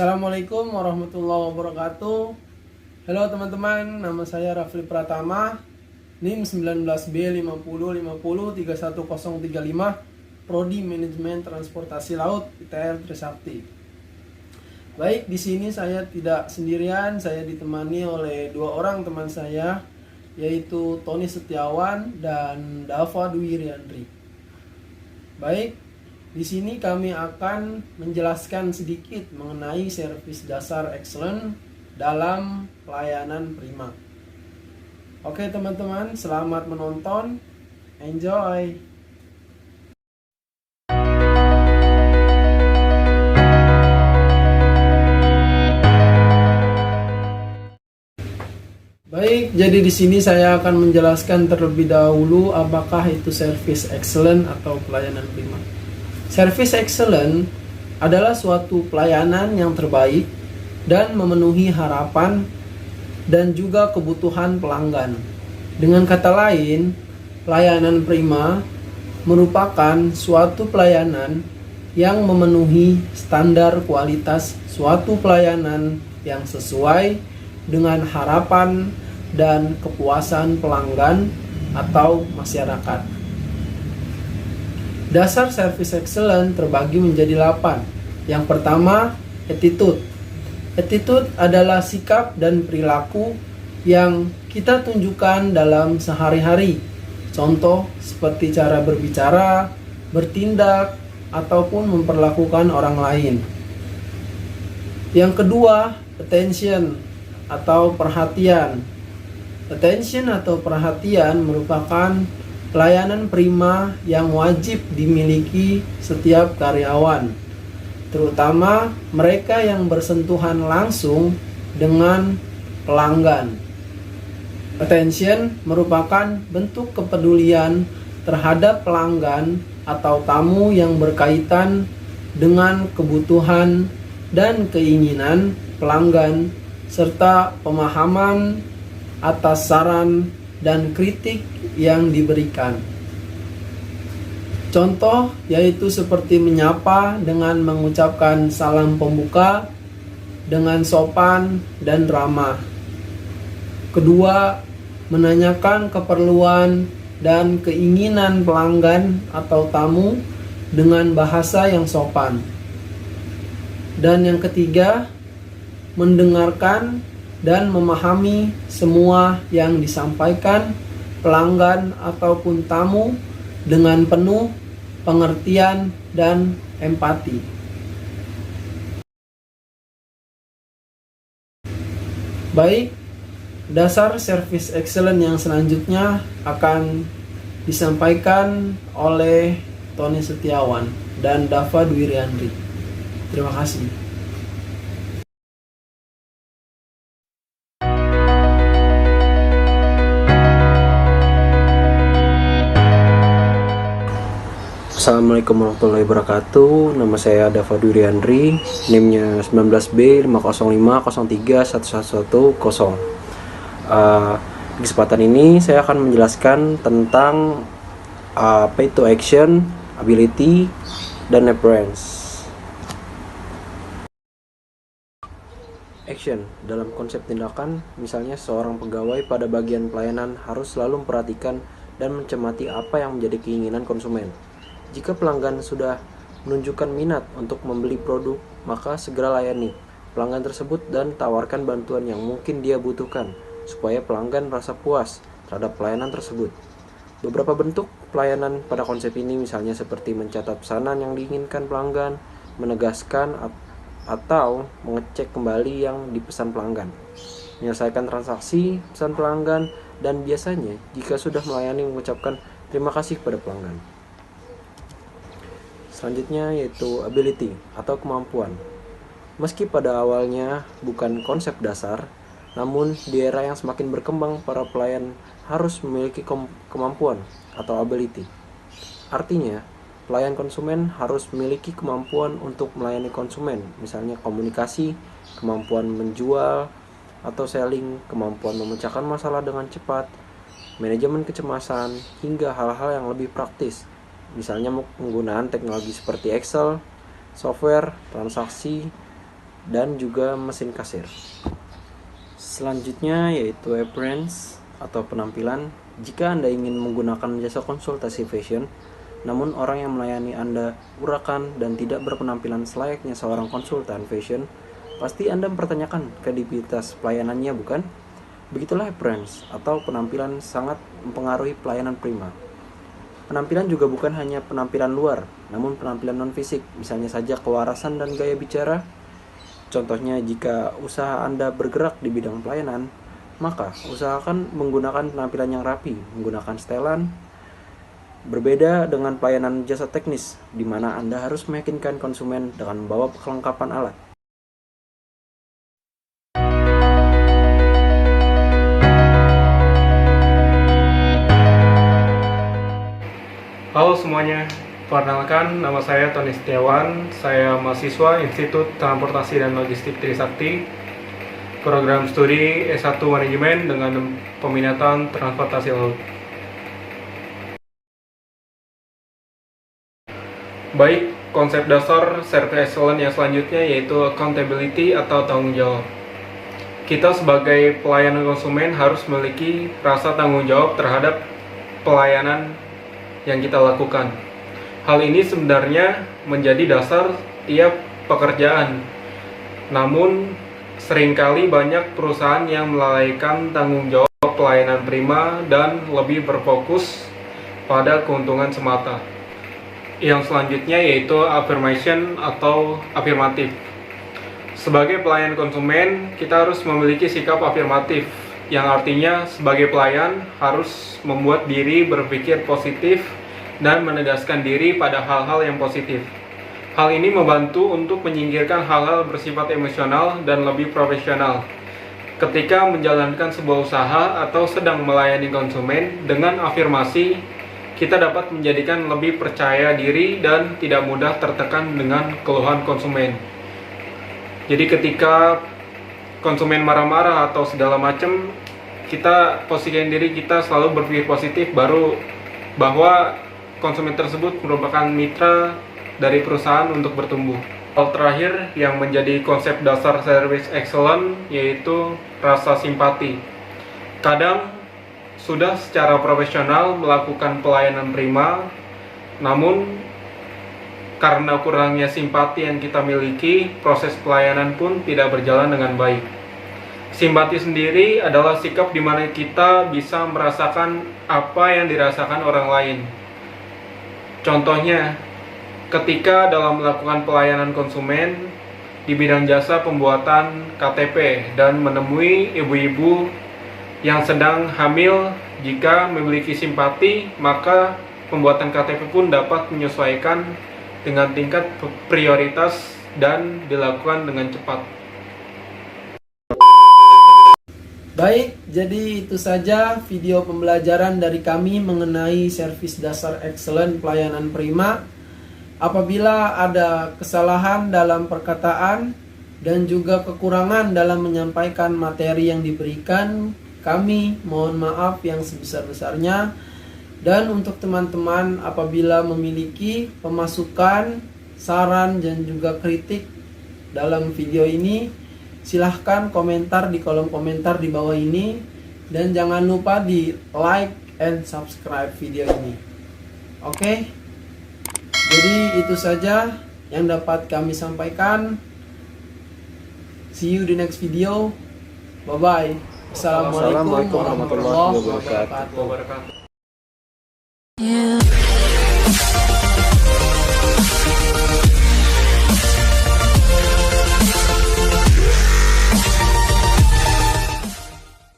Assalamualaikum warahmatullahi wabarakatuh. Halo teman-teman, nama saya Rafli Pratama, NIM 19B50503135, Prodi Manajemen Transportasi Laut, ITR Trisakti. Baik, di sini saya tidak sendirian, saya ditemani oleh dua orang teman saya, yaitu Tony Setiawan dan Dava Dwi Riandri. Baik, di sini kami akan menjelaskan sedikit mengenai servis dasar excellent dalam pelayanan prima. Oke teman-teman, selamat menonton. Enjoy. Baik, jadi di sini saya akan menjelaskan terlebih dahulu apakah itu servis excellent atau pelayanan prima. Service excellent adalah suatu pelayanan yang terbaik dan memenuhi harapan dan juga kebutuhan pelanggan. Dengan kata lain, pelayanan prima merupakan suatu pelayanan yang memenuhi standar kualitas suatu pelayanan yang sesuai dengan harapan dan kepuasan pelanggan atau masyarakat. Dasar service excellent terbagi menjadi 8. Yang pertama, attitude. Attitude adalah sikap dan perilaku yang kita tunjukkan dalam sehari-hari. Contoh seperti cara berbicara, bertindak, ataupun memperlakukan orang lain. Yang kedua, attention atau perhatian. Attention atau perhatian merupakan pelayanan prima yang wajib dimiliki setiap karyawan, terutama mereka yang bersentuhan langsung dengan pelanggan. Attention merupakan bentuk kepedulian terhadap pelanggan atau tamu yang berkaitan dengan kebutuhan dan keinginan pelanggan, serta pemahaman atas saran dan kritik yang diberikan. Contoh yaitu seperti menyapa dengan mengucapkan salam pembuka dengan sopan dan ramah. Kedua, menanyakan keperluan dan keinginan pelanggan atau tamu dengan bahasa yang sopan. Dan yang ketiga, mendengarkan dan memahami semua yang disampaikan pelanggan ataupun tamu dengan penuh pengertian dan empati. Baik, dasar service excellent yang selanjutnya akan disampaikan oleh Tony Setiawan dan Dava Dwi Riandri. Terima kasih. Assalamualaikum warahmatullahi wabarakatuh. Nama saya Dava Dwi Riandri, NIM-nya 19B5050311110. Di kesempatan ini saya akan menjelaskan tentang pay to action, ability, dan appearance. Action dalam konsep tindakan, misalnya seorang pegawai pada bagian pelayanan harus selalu memperhatikan dan mencermati apa yang menjadi keinginan konsumen. Jika pelanggan sudah menunjukkan minat untuk membeli produk, maka segera layani pelanggan tersebut dan tawarkan bantuan yang mungkin dia butuhkan, supaya pelanggan merasa puas terhadap pelayanan tersebut. Beberapa bentuk pelayanan pada konsep ini misalnya seperti mencatat pesanan yang diinginkan pelanggan, menegaskan atau mengecek kembali yang dipesan pelanggan, menyelesaikan transaksi pesan pelanggan, dan biasanya jika sudah melayani mengucapkan terima kasih kepada pelanggan. Selanjutnya yaitu ability atau kemampuan. Meski pada awalnya bukan konsep dasar, namun di era yang semakin berkembang, para pelayan harus memiliki kemampuan atau ability. Artinya, pelayan konsumen harus memiliki kemampuan untuk melayani konsumen, misalnya komunikasi, kemampuan menjual atau selling, kemampuan memecahkan masalah dengan cepat, manajemen kecemasan, hingga hal-hal yang lebih praktis, misalnya penggunaan teknologi seperti Excel, software, transaksi, dan juga mesin kasir. Selanjutnya yaitu appearance atau penampilan. Jika Anda ingin menggunakan jasa konsultasi fashion, namun orang yang melayani Anda urakan dan tidak berpenampilan selayaknya seorang konsultan fashion, pasti Anda mempertanyakan kredibilitas pelayanannya, bukan? Begitulah appearance atau penampilan sangat mempengaruhi pelayanan prima. Penampilan juga bukan hanya penampilan luar, namun penampilan non-fisik, misalnya saja kewarasan dan gaya bicara. Contohnya, jika usaha Anda bergerak di bidang pelayanan, maka usahakan menggunakan penampilan yang rapi, menggunakan setelan. Berbeda dengan pelayanan jasa teknis, di mana Anda harus meyakinkan konsumen dengan membawa kelengkapan alat. Halo semuanya, perkenalkan nama saya Tony Setiawan. Saya mahasiswa Institut Transportasi dan Logistik Trisakti, program studi S1 Manajemen dengan peminatan transportasi laut. Baik, konsep dasar Service Excellence yang selanjutnya yaitu accountability atau tanggung jawab. Kita sebagai pelayanan konsumen harus memiliki rasa tanggung jawab terhadap pelayanan yang kita lakukan. Hal ini sebenarnya menjadi dasar tiap pekerjaan. Namun, seringkali banyak perusahaan yang melalaikan tanggung jawab pelayanan prima dan lebih berfokus pada keuntungan semata. Yang selanjutnya yaitu affirmation atau afirmatif. Sebagai pelayan konsumen, kita harus memiliki sikap afirmatif, yang artinya sebagai pelayan harus membuat diri berpikir positif dan menegaskan diri pada hal-hal yang positif. Hal ini membantu untuk menyingkirkan hal-hal bersifat emosional dan lebih profesional. Ketika menjalankan sebuah usaha atau sedang melayani konsumen dengan afirmasi, kita dapat menjadikan lebih percaya diri dan tidak mudah tertekan dengan keluhan konsumen. Jadi ketika konsumen marah-marah atau segala macam, kita posisikan diri kita selalu berpikir positif, baru bahwa konsumen tersebut merupakan mitra dari perusahaan untuk bertumbuh. Hal terakhir yang menjadi konsep dasar Service Excellence yaitu rasa simpati. Kadang sudah secara profesional melakukan pelayanan prima, namun karena kurangnya simpati yang kita miliki, proses pelayanan pun tidak berjalan dengan baik. Simpati sendiri adalah sikap di mana kita bisa merasakan apa yang dirasakan orang lain. Contohnya, ketika dalam melakukan pelayanan konsumen di bidang jasa pembuatan KTP dan menemui ibu-ibu yang sedang hamil, jika memiliki simpati, maka pembuatan KTP pun dapat menyesuaikan dengan tingkat prioritas dan dilakukan dengan cepat. Baik, jadi itu saja video pembelajaran dari kami mengenai servis dasar excellent pelayanan prima. Apabila ada kesalahan dalam perkataan dan juga kekurangan dalam menyampaikan materi yang diberikan, kami mohon maaf yang sebesar-besarnya. Dan untuk teman-teman apabila memiliki pemasukan, saran dan juga kritik dalam video ini, silahkan komentar di kolom komentar di bawah ini. Dan jangan lupa di like and subscribe video ini. Oke, jadi itu saja yang dapat kami sampaikan. See you di next video. Bye bye. Assalamualaikum warahmatullahi wabarakatuh.